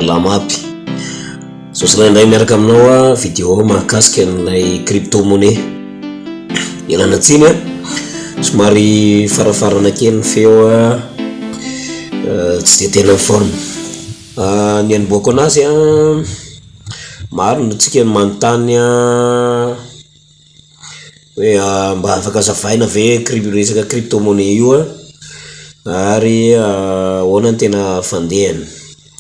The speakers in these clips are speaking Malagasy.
Lamapy. So sila ndray miaraka aminao vidéo mahakasika an'ilay crypto-monnaie. Ilana tsiny somary farafarana kely ny feo tsy de tena forme. Ny anboako anazy maro ntsika manontany hoe mba afaka azavaina ve resaka crypto-monnaie io ary ahoana ny tena fandehany,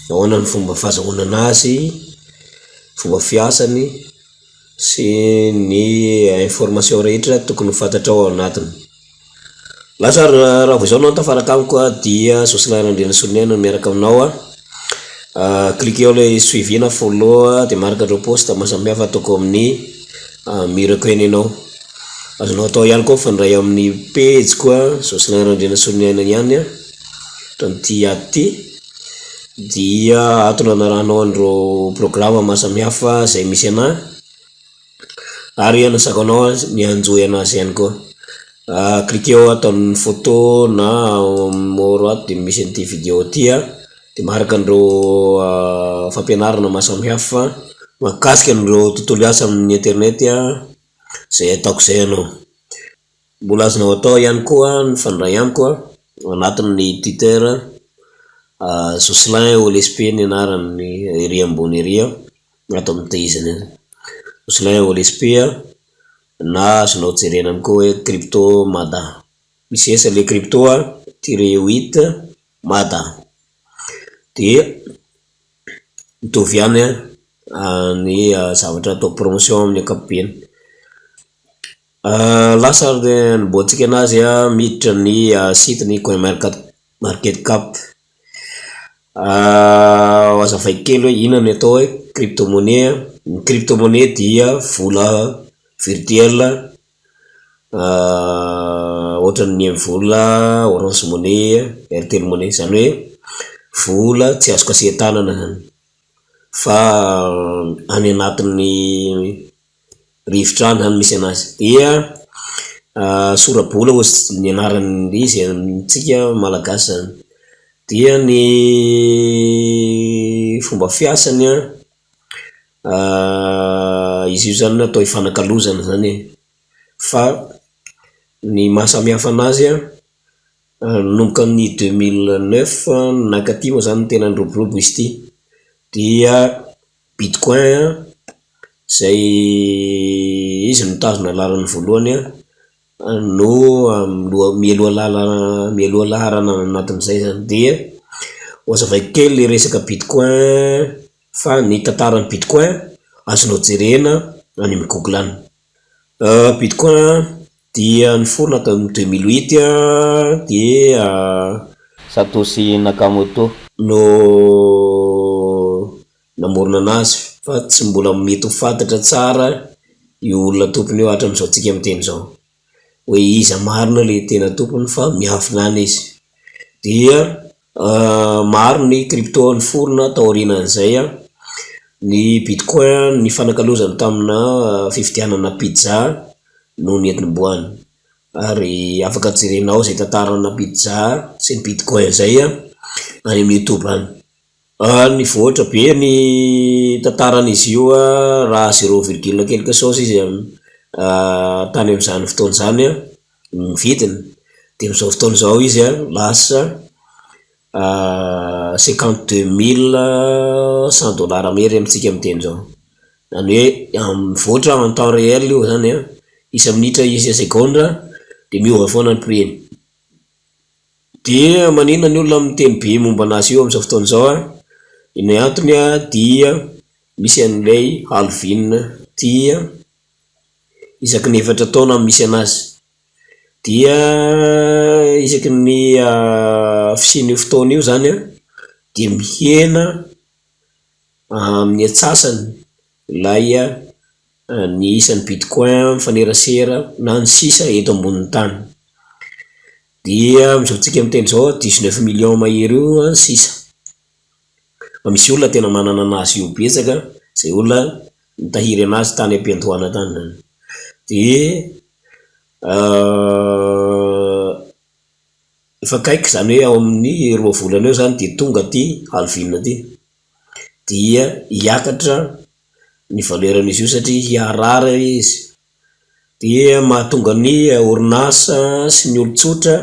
ahoana ny fomba fahazahoana anazy, fomba fiasany sy ny information rehetra tokony ho fantatra ao anatiny. Lasa raha vao izao anao tafaraka amiko dia sosilaina andrena sonena miaraka aminao cliquez ao le suivi-na follow dia maraka ireo poste mahasamihafa ataoko amin'ny miaraka ianao. Azonao atao ihany koa fandray amin'ny page koa sosilaina andrena sonena ihany tanty aty dia atona anarahanao andro programa mahasamihafa izay misy ana ary anasako anao ny anjoy anazy ihany koa. Cliquez ao ataon'ny photo na moro ato dia misy an'ity vidéo ty dia maraka andreo fampianarana mahasamihafa mahakasika andreo tontolo asa amin'ny internet izay ataoko izay anao. Mbola azonao atao ihany koa ny fandray amiko anatin'ny Twitter Soslin OLSP ny anarany ery ambony ery ato amin'ny tehizany Soslin OLSP na azonao jerena amiko hoe crypto mada misy esa le crypto -8 mada dia mitovy ihany ny zavatra ataoko promotion amin'ny ankapobeny. Lasa niboantsika anazy miditra ny site ny coin market cap. Azavai kely hoe inona ny atao hoe crypto-monnaie. Ny crypto-monnaie dia vola virtuelle ohatran'ny vola Orange Money, Airtel Money, zany hoe vola tsy azoko asia tanana zany fa any anatin'ny rivotra zany misy anazy. Dia sorabola ozy ny anaran'ny izy amintsika malagasy zany. Dia ny fomba fiasany izy io zany natao ifanakalozana zany fa ny mahasamihafa anazy nomboka ny 2009 nakaty moa zany tena niroborobo izy ty dia bitcoin zay izy nitazona lalan'ny voalohany no mialoha laharana anatin'izay zany. Dia azavai kely le resaka bitcoin fa ny tantaran'ny bitcoin azonao jerena any amin'ny Google any. Bitcoin dia niforona tamin'ny 2008 dia Satoshi Nakamoto no namorona anazy fa tsy mbola mety ho fantatra tsara io olona tompony io hatramin'izao tsika amin'ny teny zao hoe iza marina le tena tompony fa miafina izy. Dia maro ny crypto niforona taorianan'izay. Ny bitcoin ny fanakalozany tamina fividianana pizza no nentim-boany ary afaka jerenao zay tantarana pizza sy ny bitcoin zay any amin'ny YouTube any. Ny voatra be ny tantaran'izy io raha 0, quelque chose izy tany amin'izany fotoana zany ny vidiny. Dia amin'izao fotoana izao izy lasa $52,100 mery amintsika amin'ny teny zao. Zany hoe voatra en temps réel io zany isa minitra isa segondra dia miova foana ny prix. Dia maninona ny olona miteny be momba anazy io amin'izao fotoana izao iny antony dia misy an'ilay halving dia isaky ny 4 taona misy anazy. Dia isaky ny fisian'io fotoana io zany dia mihena amin'ny atsasany lay ny isan'ny bitcoin mifanerasera na ny sisa eto ambonin'ny tany. Dia amin'izao tsika miteny zao 19 millions mahery io sisa. Misy olona tena manana anazy io betsaka zay olona mitahiry anazy tany am-piantohana tany. Dia efa kaiky zany hoe ao amin'ny 2 volana eo zany dia tonga ty halving ty. dia hiakatra ny valeran'izy io satria hiarara izy. Dia mahatonga ny orinasa sy ny olon-tsotra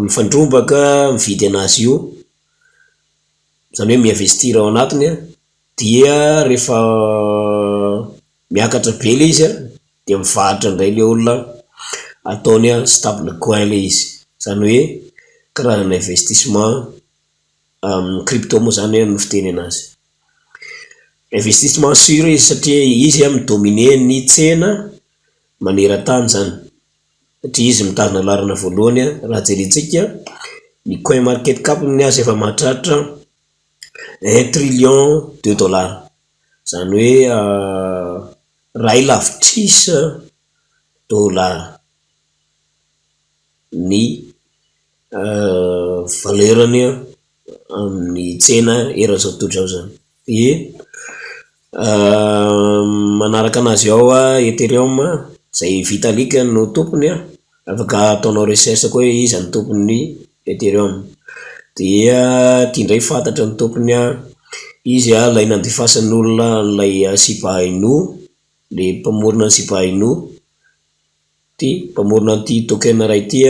mifandrombaka mividy anazy io, zany hoe miinvestira ao anatiny, dia rehefa miakatra be le izy dia mivarotra indray le olona ataony stable coin le izy, zany hoe karazana investissement crypto moa zany no fiteny anazy. Investissement sûr izy satria izy midomine ny tsena maneran-tany zany, satria izy mitazona larana voalohany. Raha jerentsika ny coin market cap ny azy efa mahatratra 1 trillion de dollars, zany hoe ray lavitrisa dollars ny valerany amin'ny tsena eran'izao tontolo zao zany. Dia manaraka anazy ao Ethereum zay Vitalik no tompony, afaka ataonao recherche koa izy ny tompony Ethereum. Dia tiandray fantatra ny tompony izy lay nandefasan'ny olona lay sipahaino, le mpamorona ny sipahaino ty mpamorona an'ity token ray ty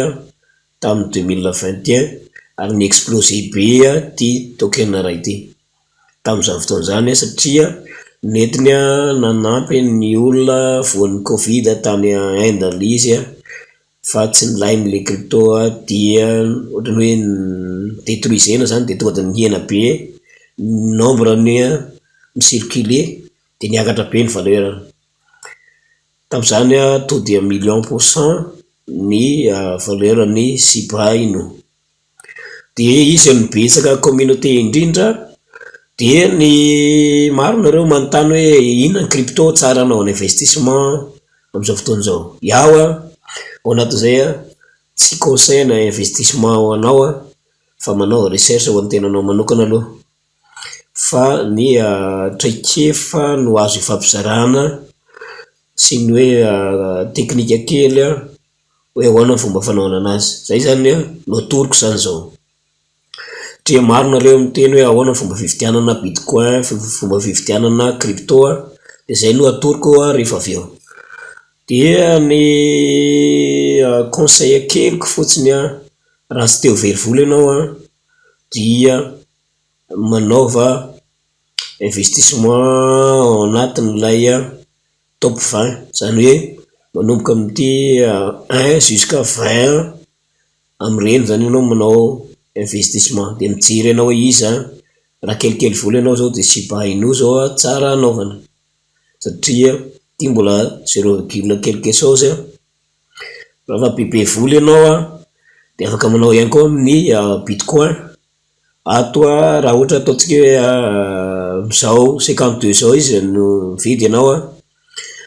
tamin'ny 2021, ary ny explosé be ty token ray ty tamin'izany fotoana zany, satria netiny nanampy ny olona voan'ny Covid tany Inde le izy fa tsy nilainy le crypto dia ohatrany hoe détruisena zany, de tonga de nihena be nombre ny micirculer de niakatra be ny valeur. Tamin'izany to dia 1,000,000% ny valeur ny sipahaino. Dia izy ny betsaka communauté indrindra, dia ny maro nareo manontany hoe inona ny crypto tsara anao ny investissement amin'izao fotoana zao. Iaho ao anatin'izay tsy conseil na investissement ho anao fa manao recherche ho antenanao manokana aloha, fa ny traikefa no azo ifampizarana sy ny hoe teknika kely hoe ahoana ny fomba fanaovana anazy. Zay zany no atoroko zany zao. Dia maro nareo miteny hoe ahoana ny fomba fividianana bitcoin, fomba fividianana crypto, dia zay no atoroko rehefa avy eo. Dia ny conseil keliko fotsiny raha tsy teo very vola ianao dia manaova investissement ao anatin'ilay top 20, zany hoe manomboka amin'ity 1 jusqu'à 20 amin'ireny zany ianao manao investissement. De mijery ianao hoe iza raha kelikely vola ianao zao de sipahaino zao tsara anaovana, satria ty mbola 0, quelque chose. Raha bebe vola ianao de afaka manao ihany koa amin'ny bitcoin. Ato raha ohatra ataontsika hoe zao 52 zao izy no mividy ianao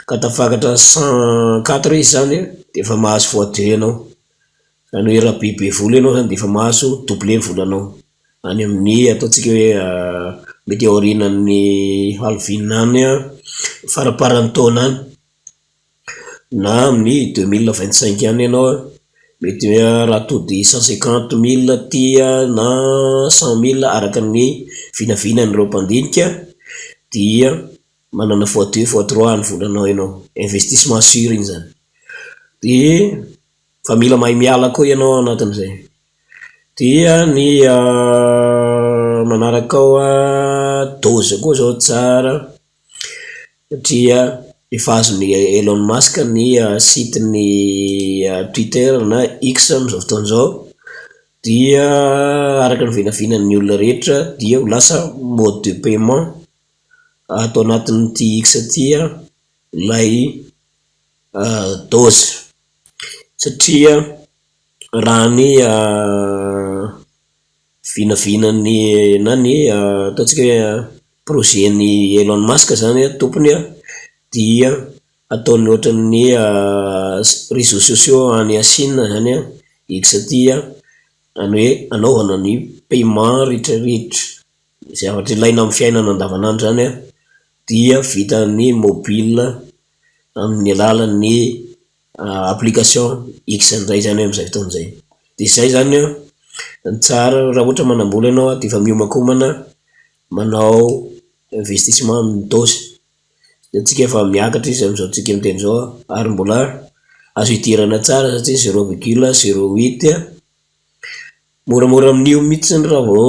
ka tafakatra 104 izy zany de efa mahazo x2 ianao, zany hoe raha bebe vola ianao zany de efa mahazo double ny volanao any amin'ny ataontsika hoe mety aorinan'ny halving any faraparan'ny taona any, na amin'ny 2025 any ianao mety raha to de 150,000 ty na 100,000 araka ny vinavinany reo mpandinika, dia manana x2 x3 ny volanao ianao. Investissement sûr iny zany. Dia fa mila mahay miala koa ianao anatin'izay. Dia ny manaraka ao doze koa zao tsara, satria efa azony Elon Musk ny site ny Twitter na X amin'izao fotoana zao, dia araka ny vinavinan'ny olona rehetra dia ho lasa mode de paiement atao anatin'ity X ty lay doze, satria raha ny vinavinany na ny ataontsika hoe projet ny Elon Musk zany tompony dia ataony ohatran'ny réseaux sociaux any Chine zany X ty any hoe anaovana ny paiement rehetrarehetra zavatra ilaina amin'ny fiainana andavanandro zany dia vita ny mobile amin'ny alalan'ny application X ndray zany amin'izay fotoana zay. De zay zany ny tsara raha ohatra manambola ianao dia efa miomakomana manao investissement amin'ny dosy. De tsika efa miakatra izy am'izao tsika miteny zao ary mbola azo idirana tsara satria 0,08 moramora amin'io mihitsy raha vao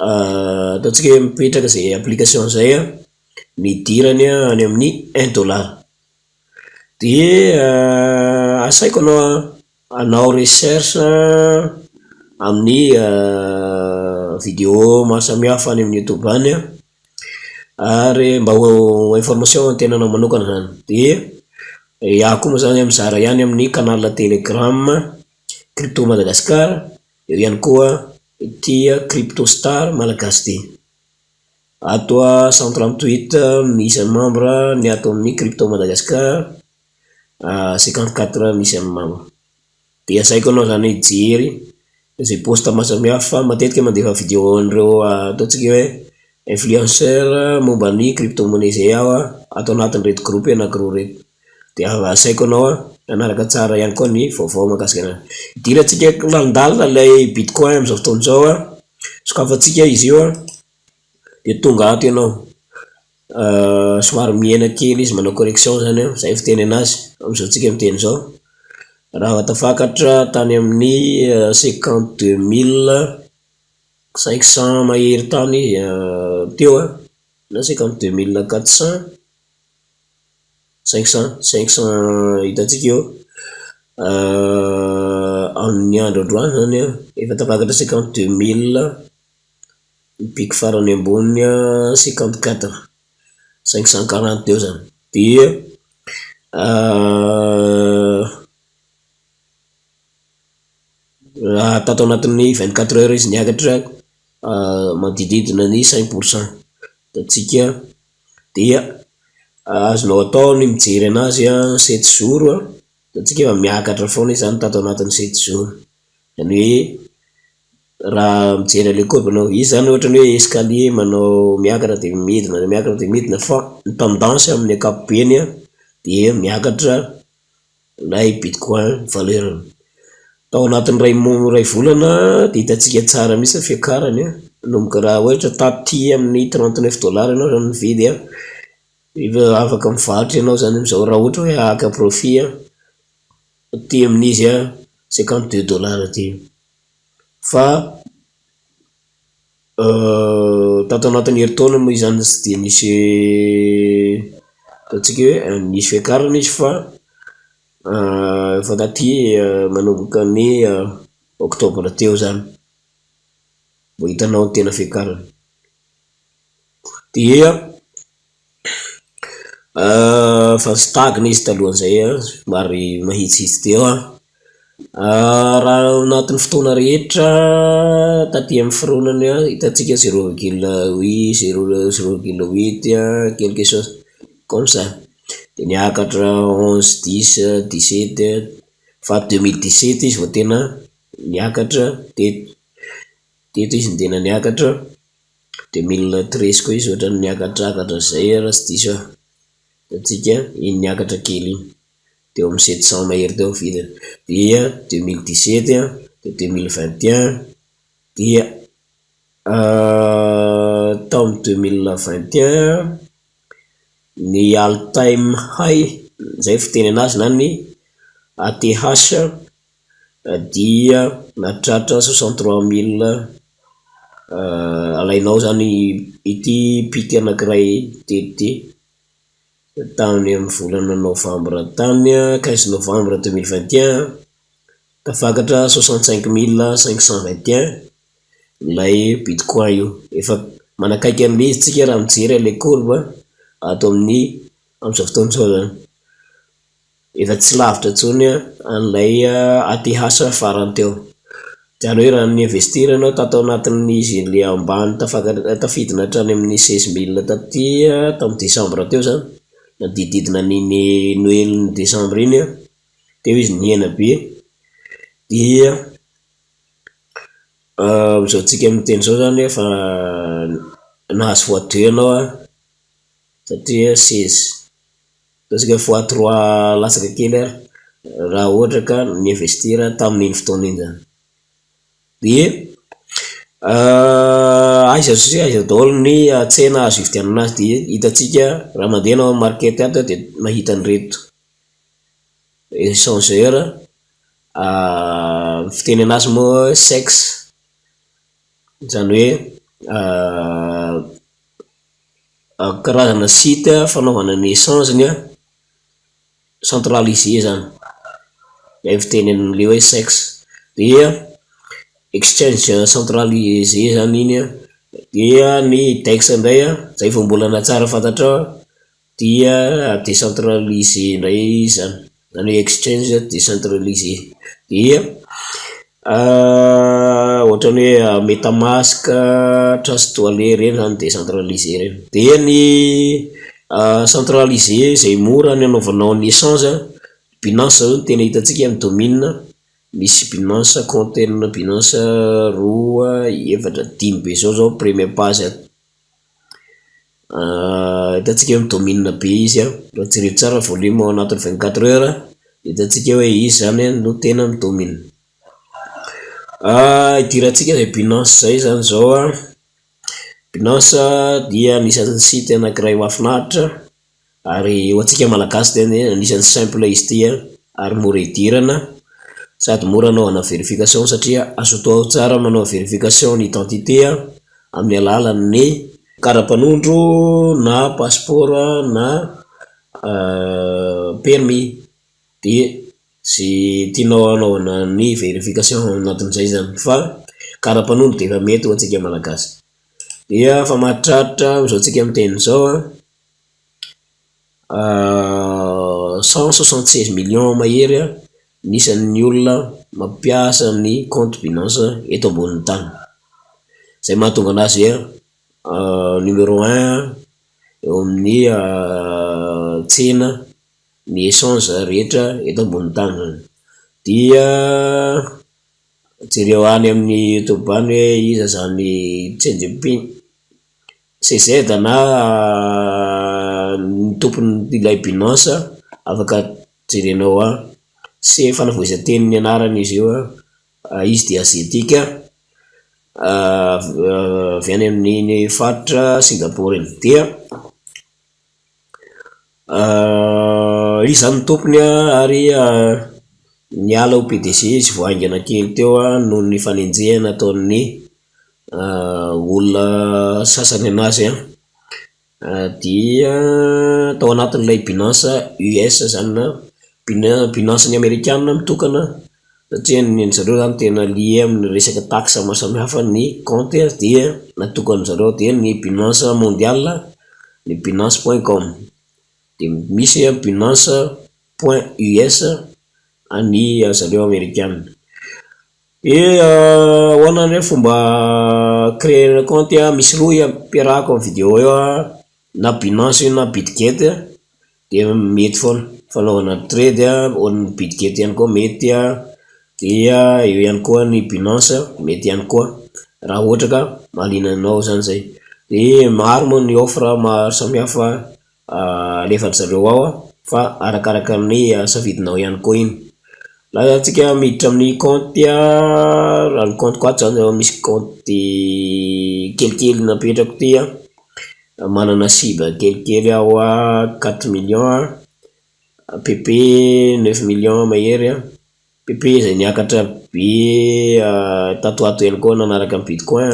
ataontsika hoe mipetraka zay application zay ny idirany any amin'ny $1. De asaiko anao recherche amin'ny vidéo maro samihafa any amin'ny YouTube any ary mba ho information tena anao manokana zany. De iaho koa moa zany mizara ihany amin'ny canal Telegram Crypto Madagascar, eo ihany koa ity Crypto Star Malagasy ty. Ato 138 misy membre ny ato amin'ny Crypto Madagascar, 54 misy amin'ny membre. De asaiko anao zany hijery zay posta maro samihafa matetika mandefa vidéo an'ireo ataontsika hoe influenceur momba ny crypto-monnaie zay aho ato anatin'ny reto groupe anankiroa reto. De asaiko anao anaraka tsara ihany koa ny vaovao mahakasika anazy. Idirantsika landalina lay bitcoin am'izao fotoana zao sokafantsika izy io de tonga ato ianao somary miena kely izy manao correction zany zay fiteny anazy am'izao tsika miteny zao. Raha tafakatra tany amin'ny 52 mahery tany teo na 52 400 hitantsika eo amin'ny andro androany zany efa tafakatra 52 000 pic farany ambony 54 540 eo zany. De tato anatin'ny 24 heures izy niakatra manodididina ny 5%. Tatsika dia azonao atao ny mijery anazy 7 jours tatsika efa miakatra foana izy zany tato anatin'ny 7 jours. Zany hoe raha mijery le courbe anao izy zany ohatrany hoe escalier manao miakatra de midina fa ny tendance amin'ny ankapobeny de miakatra lay bitcoin valeur. Tao anatin'ny ray volana de hitantsika tsara misy fiakarany nomboka raha ohatra taty amin'ny $39 ianao zany mividy efa afaka mivarotra ianao zany am'izao raha ohatra hoe haka profit ty amin'izy $52 ty. Fa tato anatin'ny heritaona moa izany tsy de nisy ataontsika hoe nisy fiakarana izy fa efa taty manomboka ny oktobra teo zany vao hitanao ny tena fiakarana. Dia fa stagna izy talohan'izay somary mahitsihitsy teo raha anatin'ny fotoana rehetra taty amin'ny fironany hitantsika 0,8 quelque chose comme ça. De niakatra 11 10 17 fa 2017 izy vao tena niakatra teto izy tena niakatra 2013 koa izy ohatrany niakatra zay raha tsy diso tatsika iny niakatra kely iny teo amin'ny 700 mahery teo vidiny. Dia 2017 de 2021 dia tamin'ny 2021 ny all time high zay fiteny anazy na ny ATH dia nahatratra 63 000 alainao zany ity pic anankiray tety tany amin'ny volana novambra tany 15 novembre 2021 tafakatra 65 521 lay bitcoin io. Efa manakaiky an'le izy tsika raha mijery le courbe ato amin'ny am'izao fotoana zao zany efa tsy lavitra tsony an'ilay ATH farany teo. Zany hoe raha ny investir anao tato anatin'ny izy le ambany tafidina hatrany amin'ny 16 000 taty tamin'ny desambra teo zany nadididina niny Noël ny desambra iny teo izy niena be. Dia am'izao tsika miteny zao zany fa nahazo x2 anao satria 16 tatsika x3 lasaka kely raha ohatra ka ny investir tamin'iny fotoana iny zany. De aiza daholo ny tsena azo ividianana azy dia hitatsika raha mandeha anao amin'ny market ato dia mahita an'ireto échangeur fiteny anazy moa sexe zany hoe karazana site fanaovana ny échange-ny centralisé zany ay fiteny amin'le hoe sexe dia exchange centralisé zany iny dia ny dex indray zay vao mbola tsara fantatra dia décentralisé indray zany zany hoe exchange décentralisé dia ohatrany hoe metamask trust wallet reny zany décentralisé reny dia ny centralisé zay mora ny anaovanao ny échange BINANCE zao tena hitantsika amin'ny domine misy BINANCE compte BINANCE roa efatra dimy be zao première page hitantsika amin'ny domine be izy raha jereo tsara volume ao anatin'ny 24 heures hitantsika hoe izy zany no tena amin'ny domine idirantsika zay BINANCE zay zany zao BINANCE dia anisan'ny site anankiray mahafinaritra ary ho antsika malagasy tena anisan'ny simple izy ty ary mora idirana sady mora anaovana vérification satria azo atao tsara manao vérification ny identité amin'ny alalan'ny kara-panondro na passeport na permis dia sy tianao anaovana ny vérification anatin'izay zany fa kara-panondro dia efa mety ho antsika malagasy dia fa mahatratra amizao antsika amin'ny teny zao 176 millions mahery nisan'ny olona mampiasa ny compte BINANCE eto ambonin'ny tany zay mahatonga anazy numéro 1 eo amin'ny tsena ny échange rehetra eto ambonin'ny tany dia jereo any amin'ny YouTube any hoe iza zany change-pin CZ na ny tompony ilay BINANCE afaka jerenao sy fanavoizan-teny ny anarany izy io izy dia asiatika avy any amin'ny faritra Singapour dia izy zany tompony ary niala ho PDC izy voaingana kely teo noho ny fanenjehana ataon'ny olona sasany anazy dia tao anatin'ilay BINANCE US zany na BINANCE ny amerikanina mitokana satria ny zareo zany tena lié amin'ny resaka taxe maro samihafa ny compte dia natokana zareo dia ny BINANCE mondial ny binance.com dia misy binance.us any zareo amerikanina ahoana ny fomba créer compte misy roa ampiarahako amin'ny vidéo eo na BINANCE na Bitget dia mety foana fanaovana trade ny Bitget ihany koa mety dia eo ihany koa ny BINANCE mety ihany koa raha ohatra ka mahalinanao zany zay dia maro moa ny offre maro samihafa alefan'ny zareo ao fa arakaraka ny safidinao ihany koa iny laha antsika miditra amin'ny compte raha ny compte 4 zany misy compte kelikely napetrako ty manana cible kelikely ao 4 millions PP 9 millions mahery PP zay niakatra be tatoato ihany koa nanaraka amin'ny bitcoin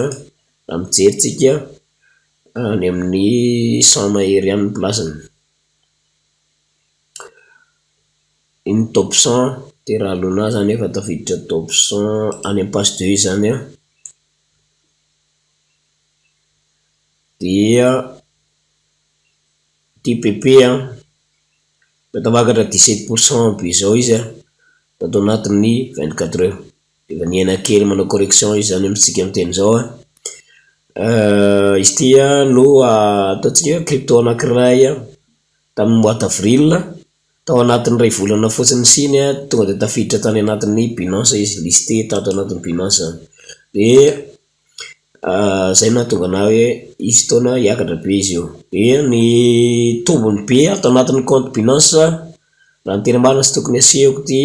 raha mijeritsika ny amin'ny 100 mahery ihany plasiny iny top 100 dia raha alona zany efa tafiditra top 100 any amin'ny page 2 zany dia TPP tavakatra 17% be zao izy tato anatin'ny 24 heures dia niaina kely manao correction izy zany amintsika amin'ny teny zao izy ty no ataontsika crypto anankiray tamin'ny mois d'avril tao anatin'ny ray volana fotsiny siny tonga dia tafiditra tany anatin'ny BINANCE izy listé tato anatin'ny BINANCE dia zay nahatonga na hoe izy taona hiakatra be izy io dia ny tombony be atao anatin'ny compte BINANCE raha ny tena marina sy tokony asehako ty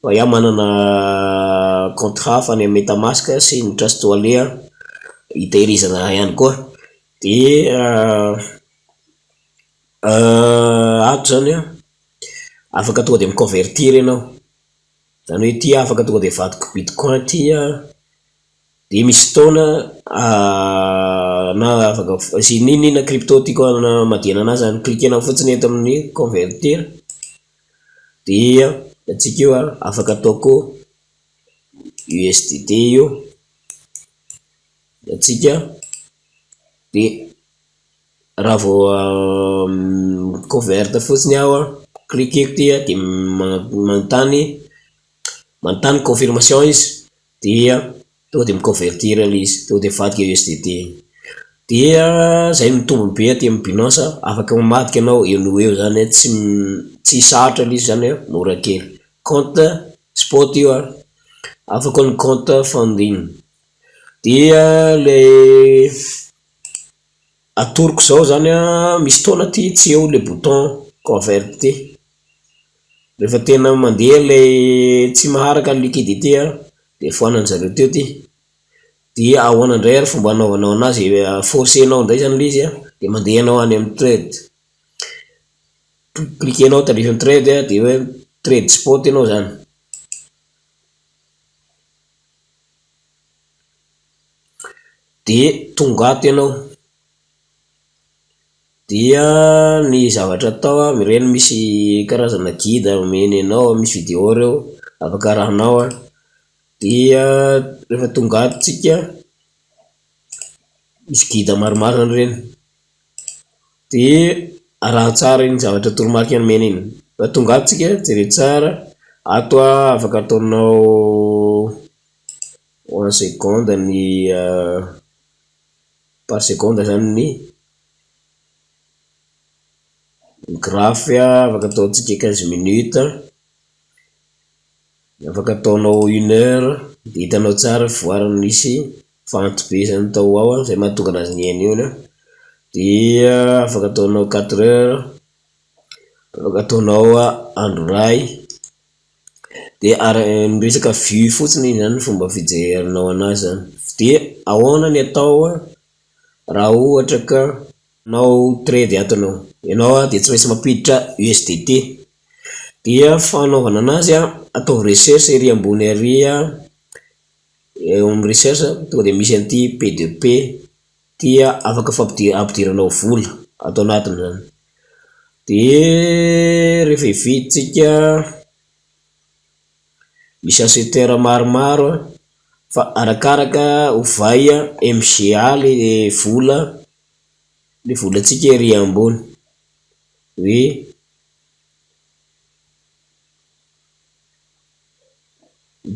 fa iaho manana compte hafa ny metamask sy ny trust wallet hitehirizana raha ihany koa. De ato zany afaka tonga de miconvertir ianao, zany hoe ty afaka tonga de vadiko bitcoin ty de misy fotoana na afaka sy ninina crypto tiako na madina anazy zany, cliquenao fotsiny eto amin'ny convertir dia atsika io afaka ataoko USDT io atsika. De raha vao convert fotsiny aho cliqueko ty de manontany confirmation izy dia tonga de miconvertir izy, tonga de vadika USDT. Dia zay mitombony be aty amin'ny BINANCE, afaka mamadika anao eo zany tsy sarotra izy zany mora kely. Compte spot io afaka ny compte funding. Dia le atoroko zao zany misy fotoana ty tsy eo le bouton convert ty, rehefa tena mandeha le tsy maharaka liquidité de foanany zareo teo ty. Dia ahoana indray ary fomba anaovanao anazy, forcenao indray zany le izy de mandeha anao any amin'ny trade, cliquenao tarify trade de hoe trade spot ianao zany. De tonga ato ianao, dia ny zavatra atao mireny misy karazana guide omeny anao, misy vidéo reo afaka arahanao dia rehefa tonga ato tsika misy guide maromaro zany reny, de araha tsara iny zavatra toromarika omeny iny. Fa tonga ato tsika jere tsara ato afaka ataonao 1 seconde ny par seconde zany ny graphe afaka ataontsika 15 minutes, afaka ataonao 1 heure, de hitanao tsara voariny misy fanto be zany tao ao zay mahatonga anazy nieny io. Dia afaka ataonao 4 heures, afaka ataonao andro ray. De miresaka vue fotsiny zany fomba fijerinao anazy zany. De ahoana ny atao raha ohatra ka nao trade ato ianao de tsy maintsy mampiditra USDT. Dia fanaovana anazy atao recherche ery ambony ery eo amin'ny recherche tonga de misy an'ity P2P tia afaka ampidiranao vola ato anatiny zany. De rehefa hividitsika misy acheteur maromaro fa arakaraka ovay MGA le volantsika ery ambony hoe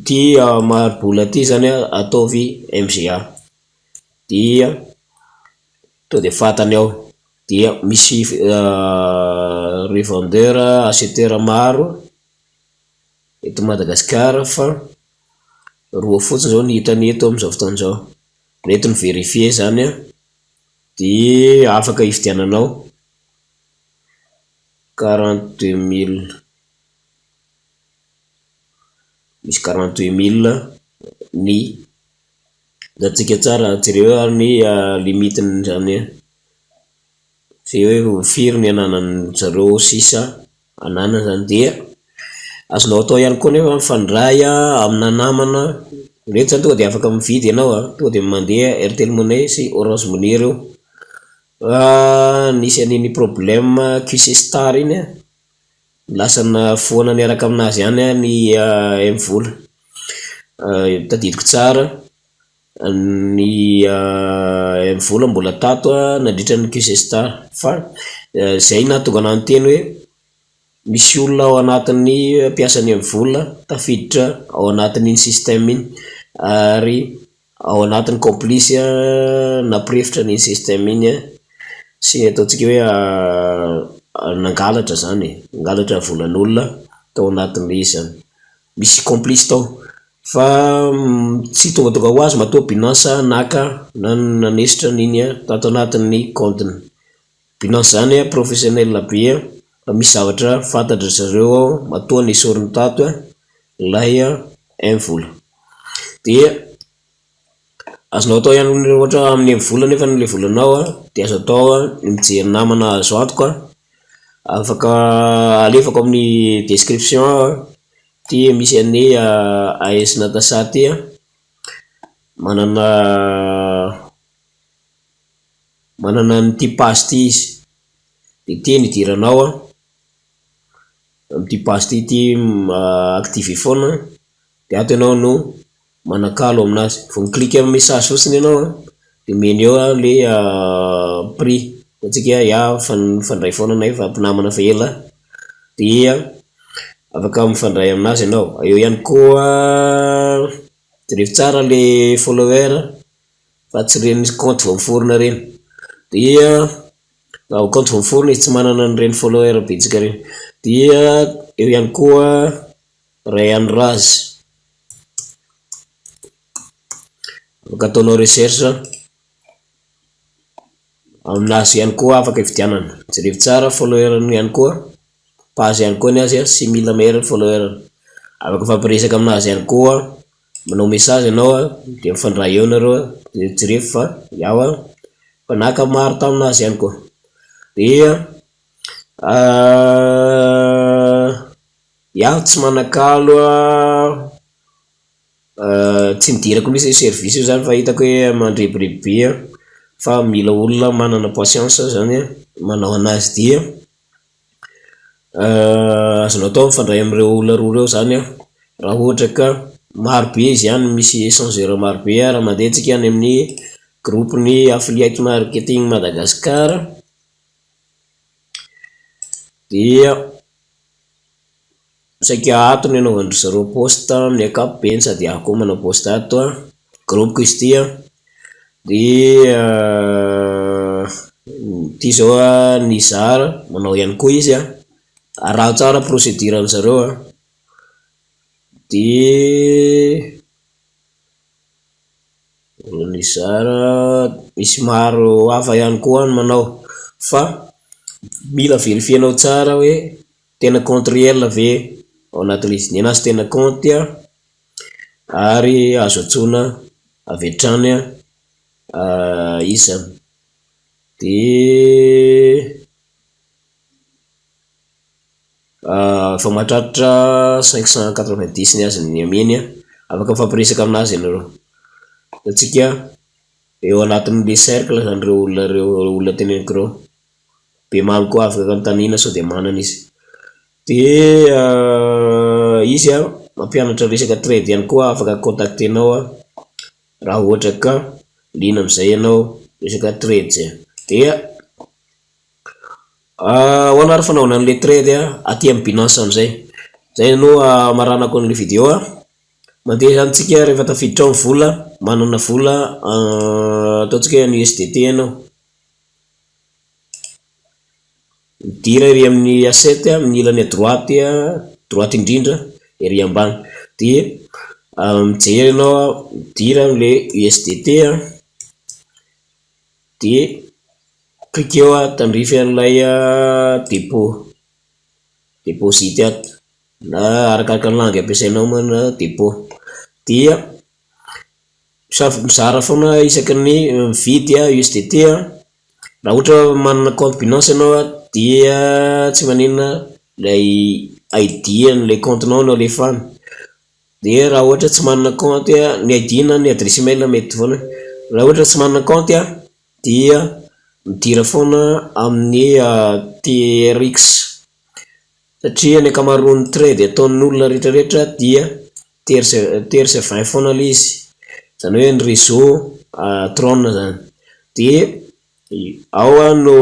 ty marobola ty zany ataovy MGA. Dia to de fatany ao, dia misy revendeur acheteur maro eto Madagascar fa roa fotsiny zao ny hitany eto amin'izao fotoana zao, mety ny verifier zany de afaka hividiananao 42 000, misy 48 000 ny datsika tsara jereo ary ny limitiny zany sy hoe firy ny ananany zareo sisa anana zany. Dia azonao atao ihany koa nefa mifandray amina namana rehetra zany tonga de afaka mividy ianao tonga de mandeha Airtel Money sy Orange Money reo. Nisy an'iny problème QC Star iny lasana foana niaraka aminazy ihany ny M-vola. Tadidiko tsara ny M-vola mbola tato nandritra ny QC Star, fa zay nahatonga anahy teny hoe misy olona ao anatin'ny mpiasany M-vola tafiditra ao anatin'iny système iny ary ao anatin'ny complice naprefitra ny système iny sy ataontsika hoe nangalatra zany, nangalatra volan'olona tao anatin'le izy zany, misy complice tao. Fa tsy tonga ho azy matoa BINANCE naka na nanesitra n'iny tato anatin'ny compte. BINANCE zany professionnel be fa misy zavatra fantatra zareo matoa ny soriny tato lay M-vola. Dia azonao atao ihany ohatra amin'ny vola nefa le volanao dia azo atao mijery namana azo antoka afaka alefako amin'ny description ty misy any AS Natasa ty manana ny passe ty izy de ty nidiranao amin'ny passe ty active foana de ato ianao no manakalo aminazy vo cliquer amin'ny message fotsiny ianao de meny eo le prix atsika fandray foana nay fa mpinamana fa ela dia afaka mifandray aminazy ianao eo ihany koa rehefa tsara le follower fa tsy reny compte vao miforona reny dia compte vao miforona izy tsy manana ny reny follower betsika reny dia eo ihany koa Raha afaka ataonao recherche aminazy ihany koa afaka ividianana rehefa tsara follower ihany koa page ihany koa ny azy sy mila mer follower afaka fampiresaka aminazy ihany koa manao message ianao de mifandray eo nareo jerefy fa iaho mpanaka maro taminazy ihany koa dia iaho tsy manakalo tsy midirako misy service io zany fa hitako hoe mandrebireby fa mila olona manana patience zany manao anazy dia azonao atao mifandray am'ireo olona roa reo zany raha ohatra ka marobe izy ihany misy échangeur marobe raha mandeha tsika any amin'ny groupe ny affiliate marketing Madagascar dia saika ato ny anaovandry zareo poste amin'ny ankapobeny sady aho koa manao poste ato groupe izy ty dia ty zao ny zara manao ihany koa izy raha tsara procédure an zareo dia ny zara misy maro hafa ihany koa ny manao fa mila verifienao tsara hoe tena compte réel ve ao anatin'izy ny anazy tena compte ary azo atsona avy hatrany izy dia fa mahatratra 590 ny azy ny amin'ny afaka mifampiresaka aminazy ianareo atsika eo anatin'le cercle zany reo olona teneniko reo be mamy koa afaka kantanina sao de manana izy dia izy mampianatra resaka trade ihany koa afaka contactenao raha ohatra ka lina am'izay ianao resaka trade zay dia hoanary fanaovana an'le trade aty amin'ny BINANCE am'izay zay no maranako an'le vidéo mandeha zany tsika rehefa tafiditra ao vola manana vola ataotsika ny USDT ianao midira ery amin'ny assiette amin'ny ilany droite indrindra ery ambany dia mijery ianao midira am'le USDT dia clique eo tandrify an'ilay deposit ato na arakaraka ny langue ampiasainao mana depôt dia mizara foana isaky ny mividy USDT raha ohatra manana compte BINANCE ianao dia tsy maninona lay ID an'ilay compte-nao no alefana dia raha ohatra tsy manana compte ny ID na ny adresse email mety foana raha ohatra tsy manana compte dia midira foana amin'ny TRX satria ny akamaroan'ny trade ataon'ny olona rehetrarehetra dia TRC20 foana le izy zany hoe ny réseau trône zany dia ao no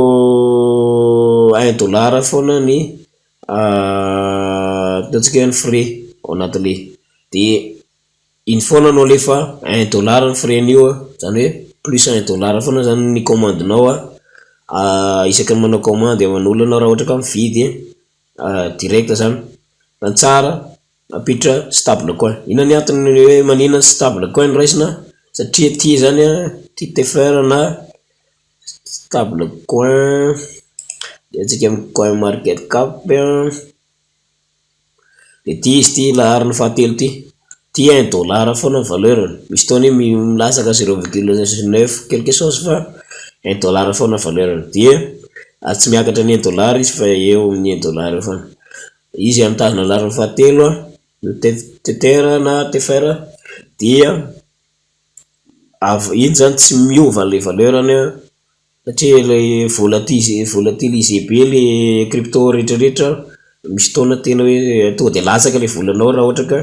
$1 foana ny ataontsika ny frais ao anatin'le dia iny foana no alefa $1 ny frais nio zany hoe plus $1 foana zany ny commandinao isaky ny manao commande aman'olona anao raha ohatra ka mividy direct zany zany tsara apitra stable coin ina ny antony hoe manina stable coin raisina satria ty zany ty tefer na stable coin dia atsika amin'ny coin market cap dia ty izy ty lahariny fahatelo ty dia $1 foana valeur. Misy tony milasaka 0,9 quelque chose fa $1 foana valeur. Dia tsy miakatra ny $1 izy fa eo amin'ny $1 foana. Izy amtazana lara fahatelo no tetera na tefera dia iny zany tsy miova le valeur-ny satria le volatiliser be le crypto rehetrarehetra. Misy tona tena hoe tonga de lasaka le volanao raha ohatra ka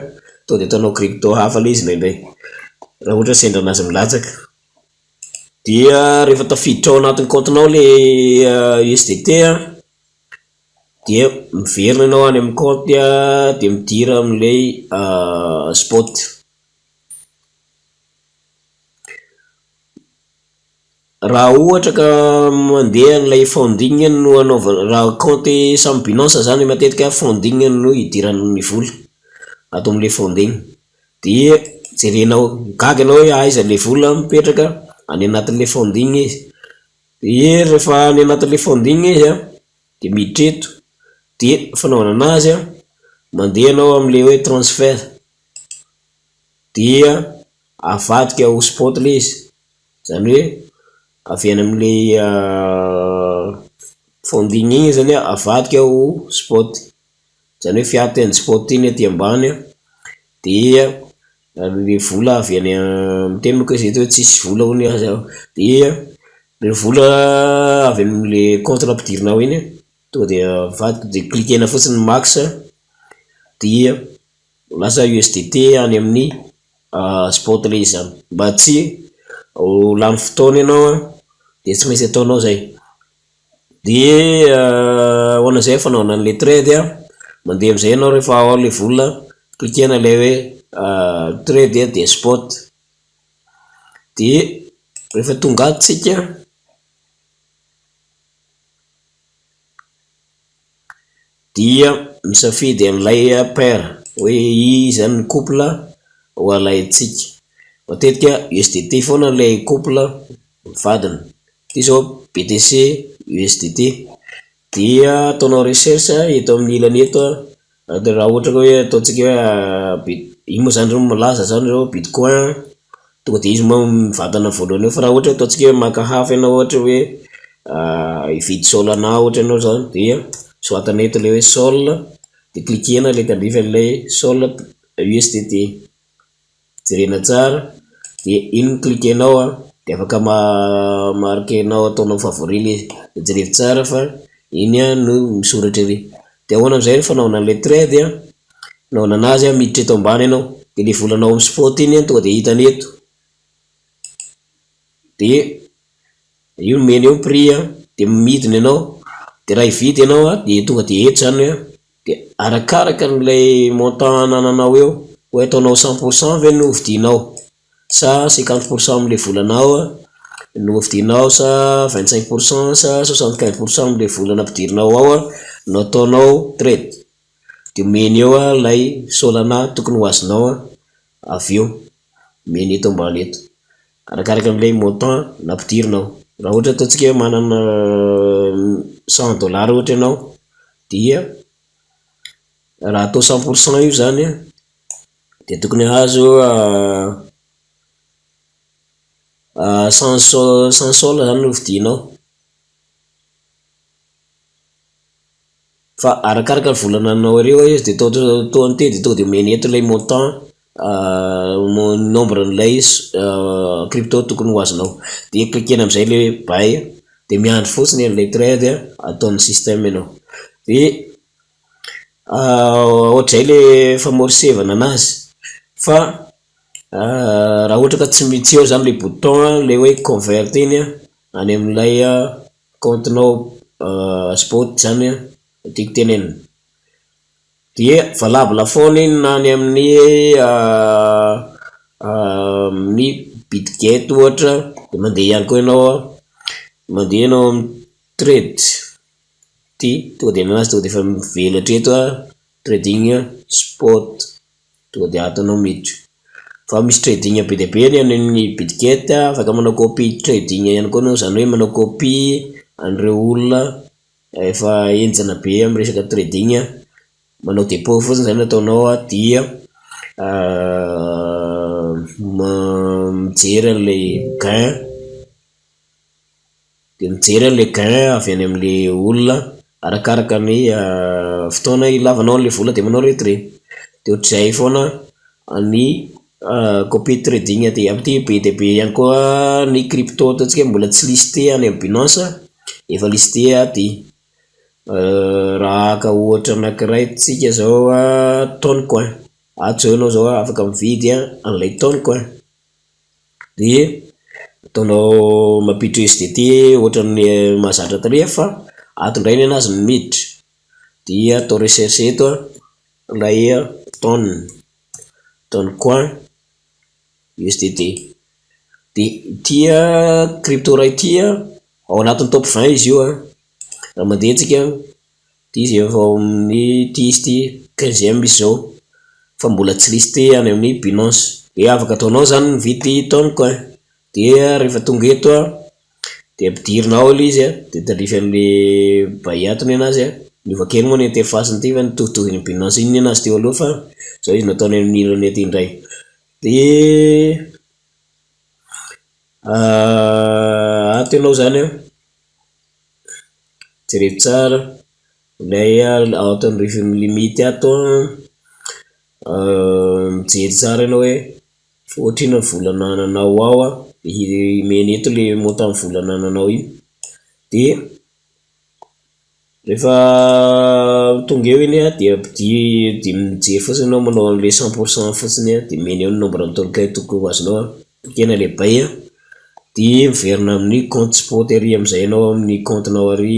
tonga de ataonao crypto hafa le izy indraindray raha ohatra sendra anazy milatsaka. Dia rehefa tafiditra ao anatin'ny compte-nao le USDT dia miverina ianao any amin'ny compte dia midira amin'ilay spot. Raha ohatra ka mandeha n'ilay funding no anaova raha compte samy BINANCE zany matetika funding no idiran'ny vola atao amin'ilay funding. Dia jerenao gaga ianao hoe aiza le vola mipetraka any anatin'ilay funding izy. Dia rehefa any anatin'ilay funding izy dia miditreto dia fanaovana anazy mandeha ianao amin'ilay hoe transfert dia avadika ho spot le izy. Zany hoe avy any amin'ilay funding igny zany avadika ho spot. Zany hoe fiaten'ny spot iny aty ambany dia le vola avy any miteny moka izy hoe tsisy vola hony aza. Dia le vola avy amin'ilay compte nampidirinao iny tonga de avadika de cliquena fotsiny max dia lasa USDT any amin'ny spot le izy zany. Mba tsy ho lany fotoana ianao dia tsy maintsy ataonao zay. Dia hoana zay fanaovana an'ilay trade mandeha am'izay ianao rehefa ao le vola cliquena ilay hoe trade dia spot. Dia rehefa tonga atsika dia misafidy an'ilay paire hoe zany ny couple ho alaitsika. Matetika USDT foana ilay couple vadina. Ty zao BTC USDT. Dia ataonao recherche eto amin'ny ilany eto raha ohatra hoe ataontsika hoe ino moa zany reo malaza zany reo bitcoin tonga de izy moa mivadana voalohany eo. Fa raha ohatra ataontsika hoe maka hafa ianao ohatra hoe ividy solana ohatra ianao zany dia soatana eto le hoe sol de cliquena le tandrifa le sol USDT. Jerena tsara dia iny cliquenao de afaka marquenao ataonao favori le izy jerevy tsara fa iny no misoratra ery. Dia ahoana am'izay fanaovana an'ilay trade fanaovana anazy miditra eto ambany ianao de le volanao amin'ny spot iny tonga de hitany eto. Dia io meny eo prix de midina ianao de raha hividy ianao de tonga de eto zany de arakaraka n'ilay montant anananao eo hoe ataonao 100% ve no vidinao sa 50% amin'le volanao no vidinao sa 25% sa 75% amin'le volana ampidirinao ao no ataonao trade. De meny eo lay solana tokony ho azonao avy eo meny eto ambany eto arakaraka amin'ilay montant nampidirinao. Raha ohatra ataontsika hoe manana $100 ohatra ianao dia raha atao 100% io zany de tokony azo 100 sol zany no vidinao. Fa arakaraka volana anao ireo izy de toany tety de tonga de meny eto ilay montant nombre n'ilay crypto tokony ho azonao. De cliquena am'izay le buy de miandry fotsiny an'ilay trade ataon'ny système ianao. De ohatray le famorisevana anazy fa raha ohatra ka tsy eo zany le bouton le hoe convert iny any amin'ilay compte-nao spot zany tiako tenenina. Dia valable foana iny na any amin'ny amin'ny bitget ohatra de mandeha ihany koa ianao mandeha ianao amin'ny trade ty tonga de anazy tonga de efa mivelatra eto trading spot tonga de atanao miditra. Fa misy trading be dia be ny amin'ny bitget afaka manao copy trading ihany koa anao zany hoe manao copy an'ireo olona efa enjana be amin'ny resaka trading manao dépôt fotsiny zany ataonao dia mijery le gain, de mijery le gain avy any am'le olona arakaraka ny fotoana ilavanao le vola de manao retrait. De ohatr'izay foana ny copy trading. De amty be de be ihany koa ny crypto ataontsika mbola tsy listé any amin'ny BINANCE, efa listé aty. Raha ka ohatra anankiray tsika zao tonne coin, ato zao ianao zao afaka mividy an'ilay tonne coin, de ataonao mampiditra USDT ohatran'ny mahazatra at Rehefa, ato indray ny anazy ny miditra, dia atao recherche eto ilay tonne coin USDT. De tia crypto ray tia ao anatin'ny top 20 izy io raha mandeha tsika, ty izy efa amin'ny ty izy ty 15e izy zao, fa mbola tsy listé any amin'ny BINANCE. De afaka ataonao zany mividy tonne coin, de rehefa tonga eto de ampidirinao ilay izy de tarify an'le baiatony anazy niova kely moa ny interface ty fa nitovitovy ny BINANCE iny anazy teo aloha, fa zao izy nataony amin'ny ilany aty indray. De ato ianao zany jerevy tsara ilay ato ny revenu limite ato, mijery tsara ianao hoe ohatrino ny vola ananao ao imeny eto le montant vola ananao iny. De rehefa tonga eo iny de mijery fotsiny anao manao an'le 100% fotsiny de meny eo ny nombre ny tolokay tokony ho azonao tokena le bay, de miverina amin'ny compte spot ery amin'izay anao amin'ny comptenao ary,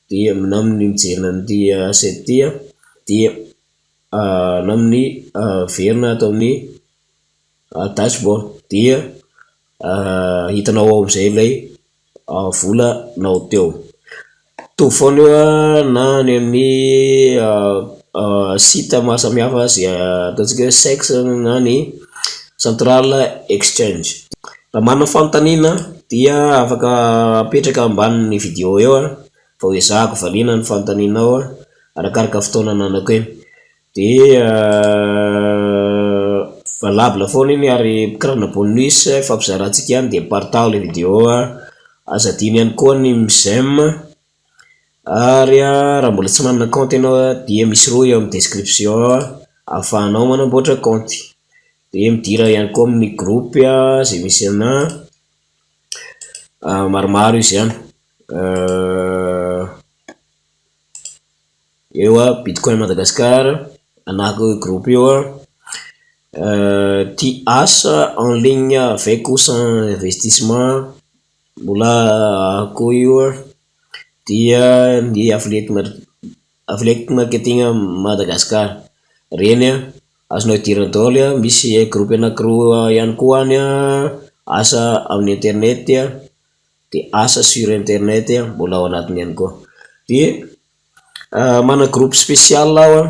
de amin'ny mijerina an'ity asainy ty, de na amin'ny verina atao amin'ny dashboard, dia hitanao ao amin'izay ilay vola nao teo. Mitovy foana io na ny amin'ny site maro samihafa zay ataontsika hoe sex na ny central exchange. Raha manana fanontaniana dia afaka apetraka ambanin'ny vidéo eo fa hoe zahako valiana ny fanontanianao arakaraka fotoana ananako eny. De valable foana iny ary karana bonus fampizarantsika ihany, de partage le vidéo, azadiny ihany koa ny j'aime, ary raha mbola tsy manana compte ianao dia misy roa eo amin'ny description ahafahanao manamboatra compte. De midira ihany koa amin'ny groupe zay misy ana maromaro izy ihany, eo Bitcoin Madagascar anako groupe io, ty asa en ligne avec ou sans investissement mbola ako io, dia ny affiliate marketing Madagascar reny azonao idirana daholo. Misy groupe anankiroa ihany koa any asa amin'ny internet de asa sur internet mbola ao anatiny ihany koa. De mana groupe spécial aho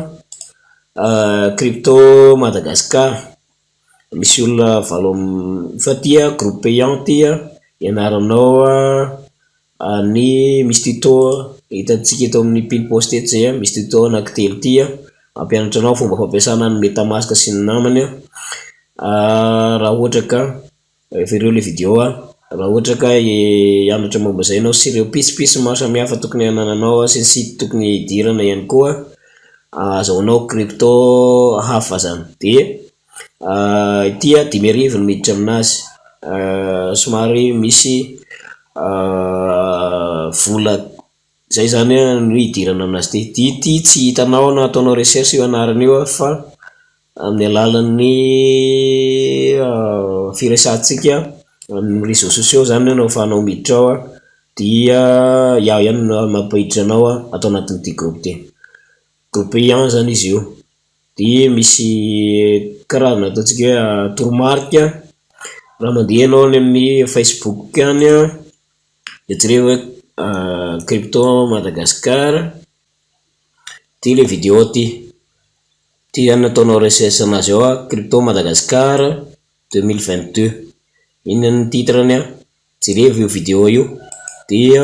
crypto Madagascar, misy olona valo fa tia groupe payant ty ianaranao ny misy tuto hitantsika eto amin'ny pile post eto zay, misy tuto anankitelo ty ampianatra anao fomba fampiasana ny metamask sy ny namany. Raha ohatra ka efa ireo le vidéo, raha ohatra ka hianatra momba zay ianao sy ireo pisipisy maro samihafa tokony hanananao sy ny site tokony hidirana ihany koa, azahoanao crypto hafa zany. De ity 10,000 ny miditra aminazy, somary misy vola zay zany no hidirana aminazy ty. Ty tsy hitanao na ataonao recherche io anarany io, fa amin'ny alalan'ny firesantsika amin'ny réseaux sociaux zany no ahafahanao miditra ao, dia iaho ihany no mampahiditra anao atao anatin'ity groupe ty. Groupe payant zany izy io, de misy karazana ataontsika hoe tourmarque. Raha mandeha anao any amin'ny Facebook any de jereo hoe crypto Madagascar, ty le vidéo ty ihany ataonao recherche anazy ao crypto Madagascar 2022, iny ny titrany jereo io vidéo io, dia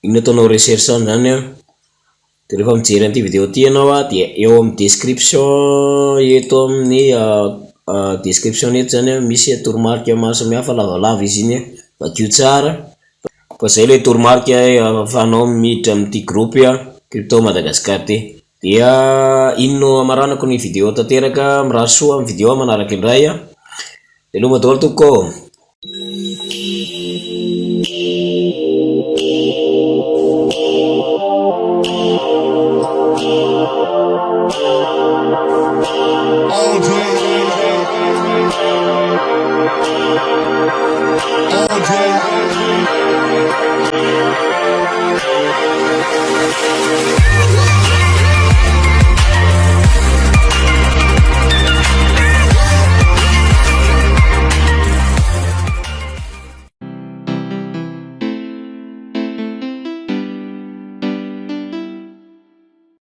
iny ataonao recherche zany De rehefa mijery an'ity vidéo ty ianao dia eo amin'ny description eto amin'ny description eto zany misy toromarika maro samihafa lavalava izy iny bakio tsara fa zay le toromarika ahafahanao miditra amin'ity groupe crypto Madagascar ty. Dia ino amaranako ny vidéo tanteraka miraha soa amin'ny vidéo manaraka indray de aloha madolo toko. All day.